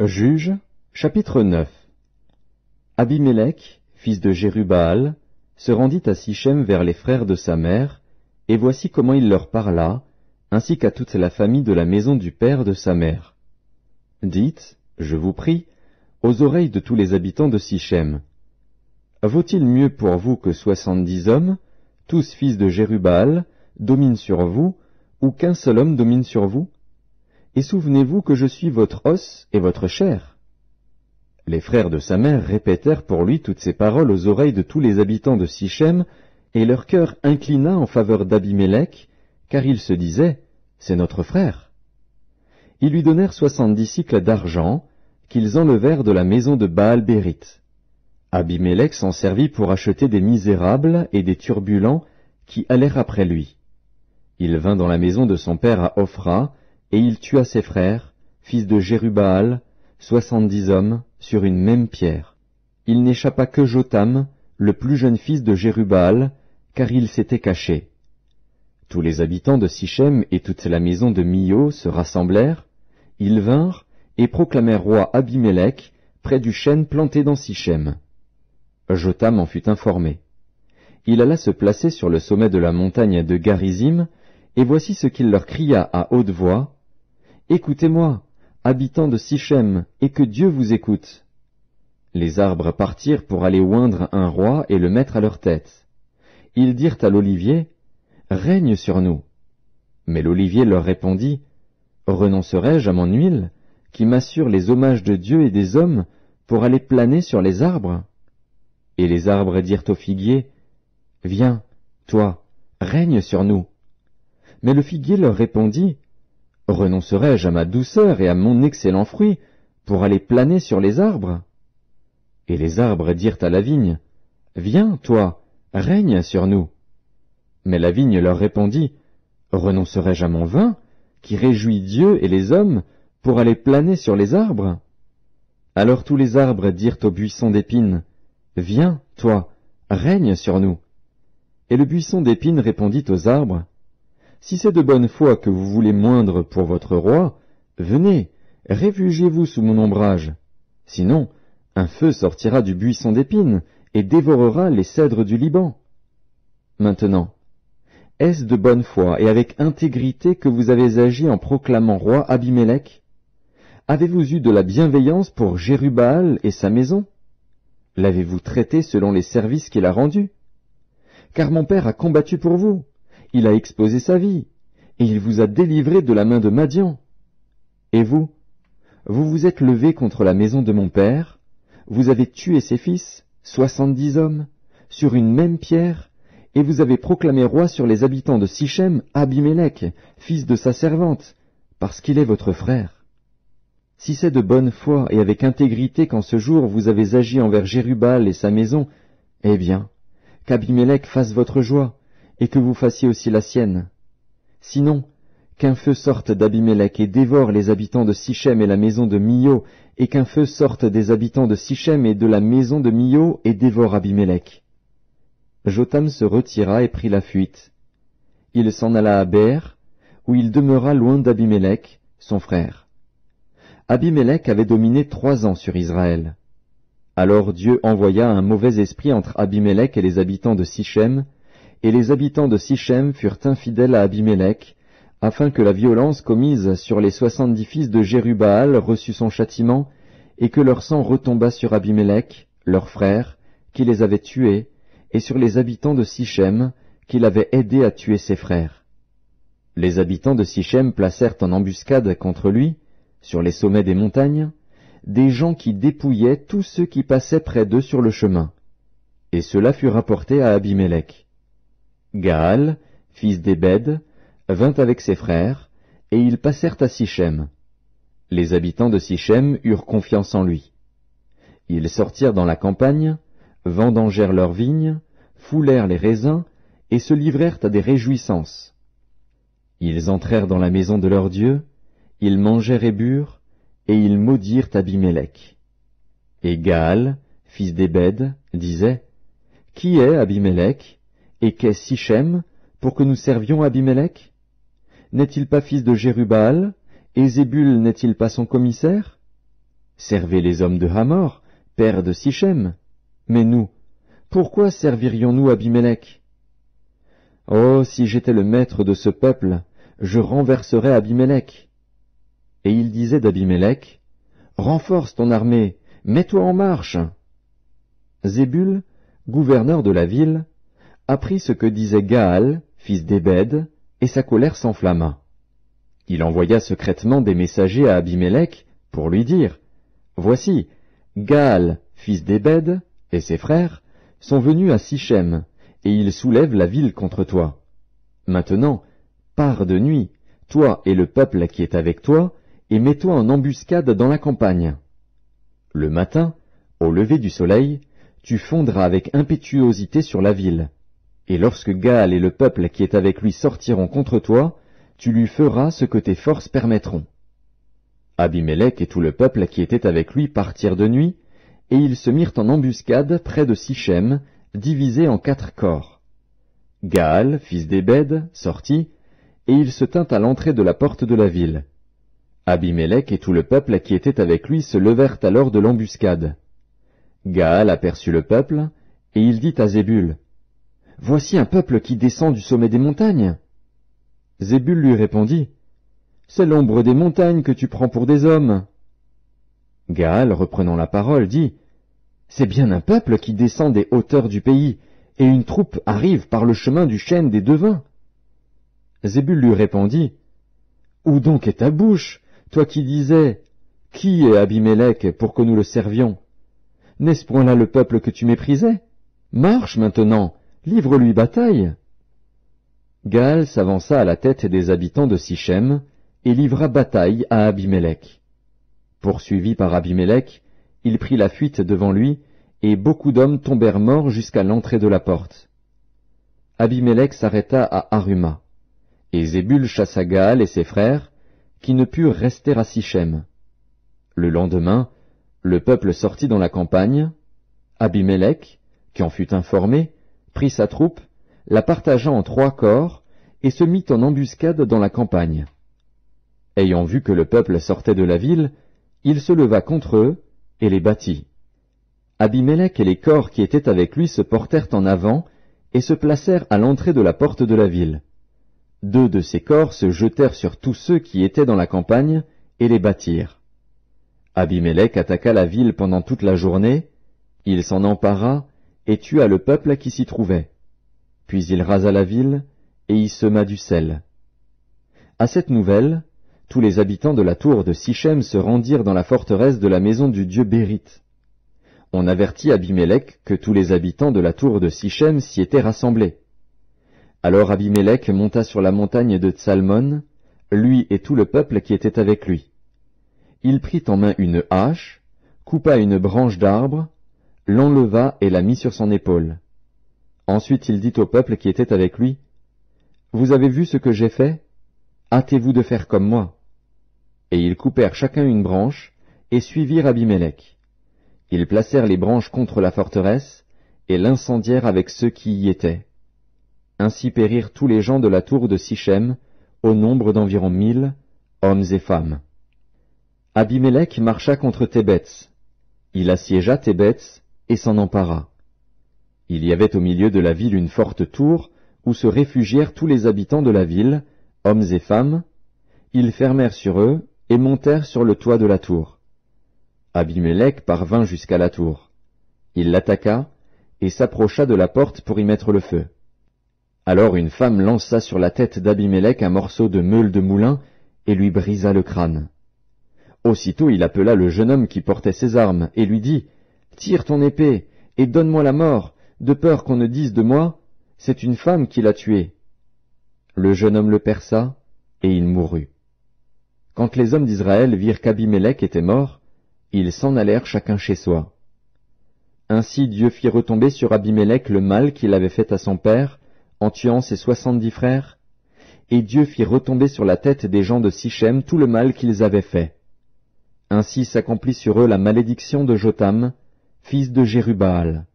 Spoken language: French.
Juges, chapitre 9. Abimélec, fils de Jérubbaal, se rendit à Sichem vers les frères de sa mère, et voici comment il leur parla, ainsi qu'à toute la famille de la maison du père de sa mère. Dites, je vous prie, aux oreilles de tous les habitants de Sichem. Vaut-il mieux pour vous que 70 hommes, tous fils de Jérubbaal, dominent sur vous, ou qu'un seul homme domine sur vous? Et souvenez-vous que je suis votre os et votre chair. Les frères de sa mère répétèrent pour lui toutes ces paroles aux oreilles de tous les habitants de Sichem, et leur cœur inclina en faveur d'Abimélec, car ils se disaient, c'est notre frère. Ils lui donnèrent 70 cycles d'argent, qu'ils enlevèrent de la maison de Baal-Bérith. Abimélec s'en servit pour acheter des misérables et des turbulents qui allèrent après lui. Il vint dans la maison de son père à Ophra, et il tua ses frères, fils de Jérubbaal, 70 hommes, sur une même pierre. Il n'échappa que Jotam, le plus jeune fils de Jérubbaal, car il s'était caché. Tous les habitants de Sichem et toute la maison de Milo se rassemblèrent, ils vinrent et proclamèrent roi Abimélec près du chêne planté dans Sichem. Jotam en fut informé. Il alla se placer sur le sommet de la montagne de Garizim, et voici ce qu'il leur cria à haute voix. Écoutez-moi, habitants de Sichem, et que Dieu vous écoute. Les arbres partirent pour aller oindre un roi et le mettre à leur tête. Ils dirent à l'olivier, règne sur nous. Mais l'olivier leur répondit, renoncerai-je à mon huile, qui m'assure les hommages de Dieu et des hommes, pour aller planer sur les arbres? Et les arbres dirent au figuier, viens, toi, règne sur nous. Mais le figuier leur répondit, renoncerai-je à ma douceur et à mon excellent fruit pour aller planer sur les arbres? Et les arbres dirent à la vigne, viens, toi, règne sur nous. Mais la vigne leur répondit, renoncerai-je à mon vin, qui réjouit Dieu et les hommes, pour aller planer sur les arbres? Alors tous les arbres dirent au buisson d'épines, viens, toi, règne sur nous. Et le buisson d'épines répondit aux arbres, si c'est de bonne foi que vous voulez moindre pour votre roi, venez, réfugiez-vous sous mon ombrage. Sinon, un feu sortira du buisson d'épines et dévorera les cèdres du Liban. Maintenant, est-ce de bonne foi et avec intégrité que vous avez agi en proclamant roi Abimélec? Avez-vous eu de la bienveillance pour Jérubbaal et sa maison? L'avez-vous traité selon les services qu'il a rendus? Car mon père a combattu pour vous. Il a exposé sa vie, et il vous a délivré de la main de Madian. Et vous, vous vous êtes levé contre la maison de mon père, vous avez tué ses fils, 70 hommes, sur une même pierre, et vous avez proclamé roi sur les habitants de Sichem Abimélec, fils de sa servante, parce qu'il est votre frère. Si c'est de bonne foi et avec intégrité qu'en ce jour vous avez agi envers Jérubbaal et sa maison, eh bien, qu'Abimélec fasse votre joie, et que vous fassiez aussi la sienne. Sinon, qu'un feu sorte d'Abimélec et dévore les habitants de Sichem et la maison de Milo, et qu'un feu sorte des habitants de Sichem et de la maison de Milo et dévore Abimélec. Jotam se retira et prit la fuite. Il s'en alla à Bér, où il demeura loin d'Abimélec, son frère. Abimélec avait dominé 3 ans sur Israël. Alors Dieu envoya un mauvais esprit entre Abimélec et les habitants de Sichem, et les habitants de Sichem furent infidèles à Abimélec, afin que la violence commise sur les 70 fils de Jérubbaal reçût son châtiment, et que leur sang retombât sur Abimélec, leur frère, qui les avait tués, et sur les habitants de Sichem, qui l'avaient aidé à tuer ses frères. Les habitants de Sichem placèrent en embuscade contre lui, sur les sommets des montagnes, des gens qui dépouillaient tous ceux qui passaient près d'eux sur le chemin. Et cela fut rapporté à Abimélec. Gaal, fils d'Ébed, vint avec ses frères, et ils passèrent à Sichem. Les habitants de Sichem eurent confiance en lui. Ils sortirent dans la campagne, vendangèrent leurs vignes, foulèrent les raisins, et se livrèrent à des réjouissances. Ils entrèrent dans la maison de leur Dieu, ils mangèrent et burent, et ils maudirent Abimélec. Et Gaal, fils d'Ébed, disait, qui est Abimélec, et qu'est Sichem, pour que nous servions Abimélec? N'est-il pas fils de Jérubbaal, et Zébul n'est-il pas son commissaire? servez les hommes de Hamor, père de Sichem. Mais nous, pourquoi servirions-nous Abimélec? Oh, si j'étais le maître de ce peuple, je renverserais Abimélec. Et il disait d'Abimélec, renforce ton armée, mets-toi en marche. Zébul, gouverneur de la ville, apprit ce que disait Gaal, fils d'Ébed, et sa colère s'enflamma. Il envoya secrètement des messagers à Abimélec pour lui dire, voici, Gaal, fils d'Ébed, et ses frères, sont venus à Sichem, et ils soulèvent la ville contre toi. Maintenant, pars de nuit, toi et le peuple qui est avec toi, et mets-toi en embuscade dans la campagne. Le matin, au lever du soleil, tu fondras avec impétuosité sur la ville, et lorsque Gaal et le peuple qui est avec lui sortiront contre toi, tu lui feras ce que tes forces permettront. Abimélec et tout le peuple qui était avec lui partirent de nuit, et ils se mirent en embuscade près de Sichem, divisés en 4 corps. Gaal, fils d'Ébed, sortit, et il se tint à l'entrée de la porte de la ville. Abimélec et tout le peuple qui était avec lui se levèrent alors de l'embuscade. Gaal aperçut le peuple, et il dit à Zébul, « Voici un peuple qui descend du sommet des montagnes. » Zébul lui répondit, « C'est l'ombre des montagnes que tu prends pour des hommes. » Gaal, reprenant la parole, dit, « C'est bien un peuple qui descend des hauteurs du pays, et une troupe arrive par le chemin du chêne des devins. » Zébul lui répondit, « Où donc est ta bouche, toi qui disais, « Qui est Abimélec pour que nous le servions » N'est-ce point là le peuple que tu méprisais? Marche maintenant, livre-lui bataille. » Gaal s'avança à la tête des habitants de Sichem, et livra bataille à Abimélec. Poursuivi par Abimélec, il prit la fuite devant lui, et beaucoup d'hommes tombèrent morts jusqu'à l'entrée de la porte. Abimélec s'arrêta à Aruma, et Zébul chassa Gaal et ses frères, qui ne purent rester à Sichem. Le lendemain, le peuple sortit dans la campagne. Abimélec, qui en fut informé, prit sa troupe, la partagea en 3 corps, et se mit en embuscade dans la campagne. Ayant vu que le peuple sortait de la ville, il se leva contre eux, et les battit. Abimélec et les corps qui étaient avec lui se portèrent en avant, et se placèrent à l'entrée de la porte de la ville. 2 de ces corps se jetèrent sur tous ceux qui étaient dans la campagne, et les battirent. Abimélec attaqua la ville pendant toute la journée, il s'en empara, et tua le peuple qui s'y trouvait. Puis il rasa la ville, et y sema du sel. À cette nouvelle, tous les habitants de la tour de Sichem se rendirent dans la forteresse de la maison du dieu Bérith. On avertit Abimélec que tous les habitants de la tour de Sichem s'y étaient rassemblés. Alors Abimélec monta sur la montagne de Tsalmon, lui et tout le peuple qui était avec lui. Il prit en main une hache, coupa une branche d'arbre, l'enleva et la mit sur son épaule. Ensuite il dit au peuple qui était avec lui, « Vous avez vu ce que j'ai fait? Hâtez-vous de faire comme moi. » Et ils coupèrent chacun une branche, et suivirent Abimélec. Ils placèrent les branches contre la forteresse, et l'incendièrent avec ceux qui y étaient. Ainsi périrent tous les gens de la tour de Sichem, au nombre d'environ 1000, hommes et femmes. Abimélec marcha contre Thébets. Il assiégea Thébets et s'en empara. Il y avait au milieu de la ville une forte tour, où se réfugièrent tous les habitants de la ville, hommes et femmes. Ils fermèrent sur eux et montèrent sur le toit de la tour. Abimélec parvint jusqu'à la tour. Il l'attaqua et s'approcha de la porte pour y mettre le feu. Alors une femme lança sur la tête d'Abimélec un morceau de meule de moulin et lui brisa le crâne. Aussitôt il appela le jeune homme qui portait ses armes et lui dit « Tire ton épée et donne-moi la mort, de peur qu'on ne dise de moi, c'est une femme qui l'a tué. » Le jeune homme le perça et il mourut. Quand les hommes d'Israël virent qu'Abimélec était mort, ils s'en allèrent chacun chez soi. Ainsi Dieu fit retomber sur Abimélec le mal qu'il avait fait à son père, en tuant ses 70 frères, et Dieu fit retomber sur la tête des gens de Sichem tout le mal qu'ils avaient fait. Ainsi s'accomplit sur eux la malédiction de Jotham, fils de Jérubbaal.